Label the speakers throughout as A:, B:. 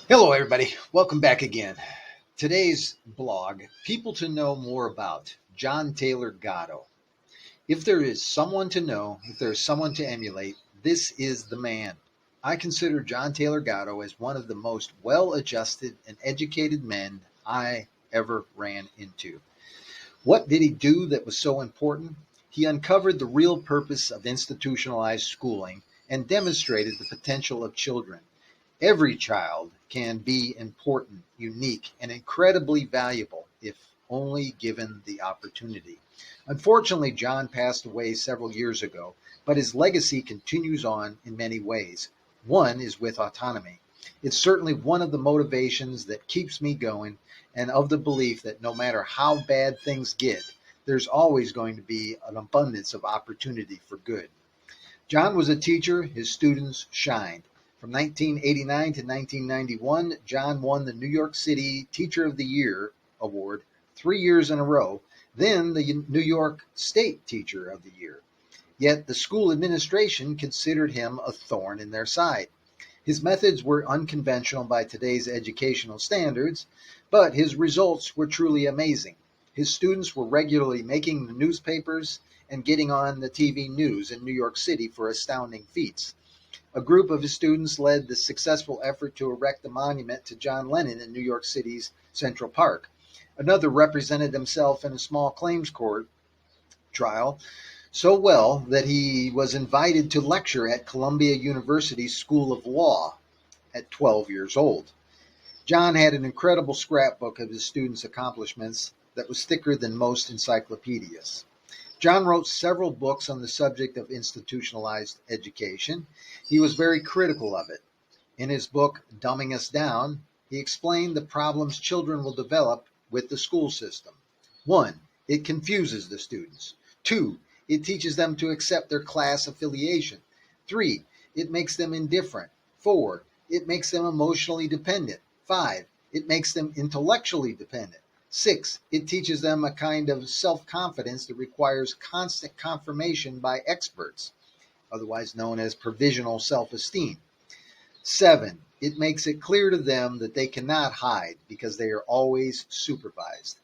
A: Hello, everybody. Welcome back again. Today's blog, People to Know More About, John Taylor Gatto. If there is someone to know, if there is someone to emulate, this is the man. I consider John Taylor Gatto as one of the most well adjusted and educated men I ever ran into. What did he do that was so important? He uncovered the real purpose of institutionalized schooling and demonstrated the potential of children. Every child can be important, unique, and incredibly valuable if only given the opportunity. Unfortunately, John passed away several years ago, but his legacy continues on in many ways. One is with autonomy. It's certainly one of the motivations that keeps me going, and of the belief that no matter how bad things get, there's always going to be an abundance of opportunity for good. John was a teacher, his students shined. From 1989 to 1991, John won the New York City Teacher of the Year award 3 years in a row, then the New York State Teacher of the Year. Yet the school administration considered him a thorn in their side. His methods were unconventional by today's educational standards, but his results were truly amazing. His students were regularly making the newspapers and getting on the TV news in New York City for astounding feats. A group of his students led the successful effort to erect a monument to John Lennon in New York City's Central Park. Another represented himself in a small claims court trial so well that he was invited to lecture at Columbia University's School of Law at 12 years old. John had an incredible scrapbook of his students' accomplishments that was thicker than most encyclopedias. John wrote several books on the subject of institutionalized education. He was very critical of it. In his book, Dumbing Us Down, he explained the problems children will develop with the school system. One, it confuses the students. Two, it teaches them to accept their class affiliation. Three, it makes them indifferent. Four, it makes them emotionally dependent. Five, it makes them intellectually dependent. Six, it teaches them a kind of self confidence that requires constant confirmation by experts, otherwise known as provisional self esteem. Seven, it makes it clear to them that they cannot hide because they are always supervised.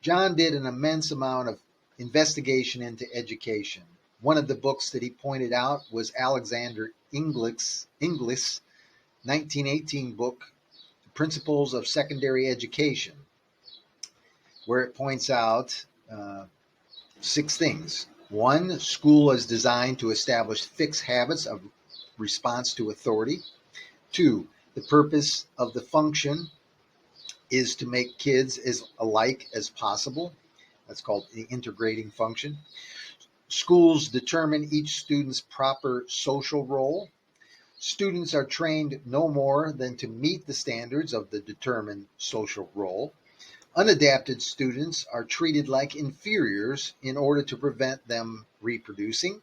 A: John did an immense amount of investigation into education. One of the books that he pointed out was Alexander Inglis' 1918 book, Principles of Secondary Education, where it points out six things. One, school is designed to establish fixed habits of response to authority. Two, the purpose of the function is to make kids as alike as possible. That's called the integrating function. Schools determine each student's proper social role. Students are trained no more than to meet the standards of the determined social role. Unadapted students are treated like inferiors in order to prevent them reproducing.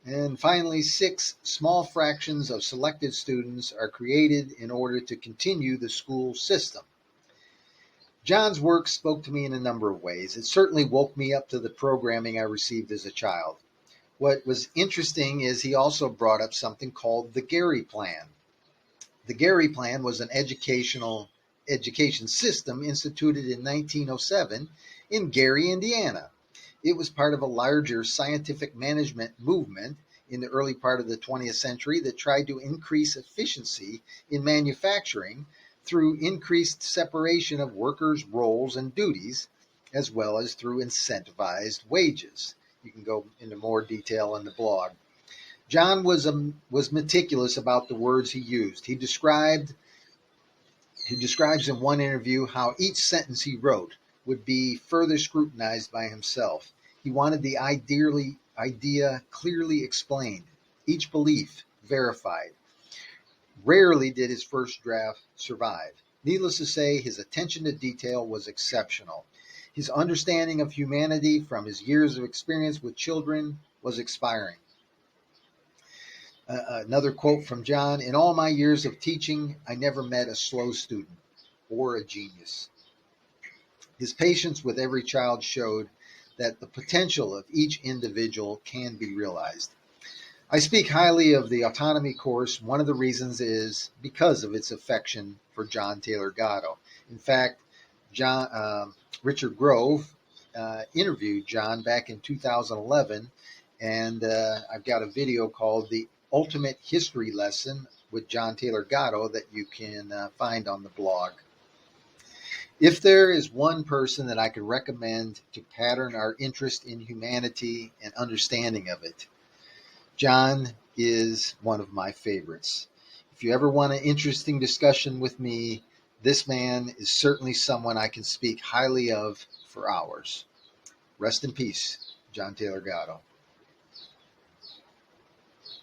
A: And finally, six, small fractions of selected students are created in order to continue the school system. John's work spoke to me in a number of ways. It certainly woke me up to the programming I received as a child. What was interesting is he also brought up something called the Gary Plan. The Gary Plan was an education system instituted in 1907 in Gary, Indiana. It was part of a larger scientific management movement in the early part of the 20th century that tried to increase efficiency in manufacturing through increased separation of workers' roles and duties, as well as through incentivized wages. You can go into more detail in the blog. John was meticulous about the words he used. He describes in one interview how each sentence he wrote would be further scrutinized by himself. He wanted the idea clearly explained, each belief verified. Rarely did his first draft survive. Needless to say, his attention to detail was exceptional. His understanding of humanity from his years of experience with children was inspiring. Another quote from John: "In all my years of teaching, I never met a slow student or a genius." His patience with every child showed that the potential of each individual can be realized. I speak highly of the autonomy course. One of the reasons is because of its affection for John Taylor Gatto. In fact, John Richard Grove interviewed John back in 2011, and I've got a video called "The Ultimate History Lesson" with John Taylor Gatto that you can find on the blog. If there is one person that I could recommend to pattern our interest in humanity and understanding of it, John is one of my favorites. If you ever want an interesting discussion with me, this man is certainly someone I can speak highly of for hours. Rest in peace, John Taylor Gatto.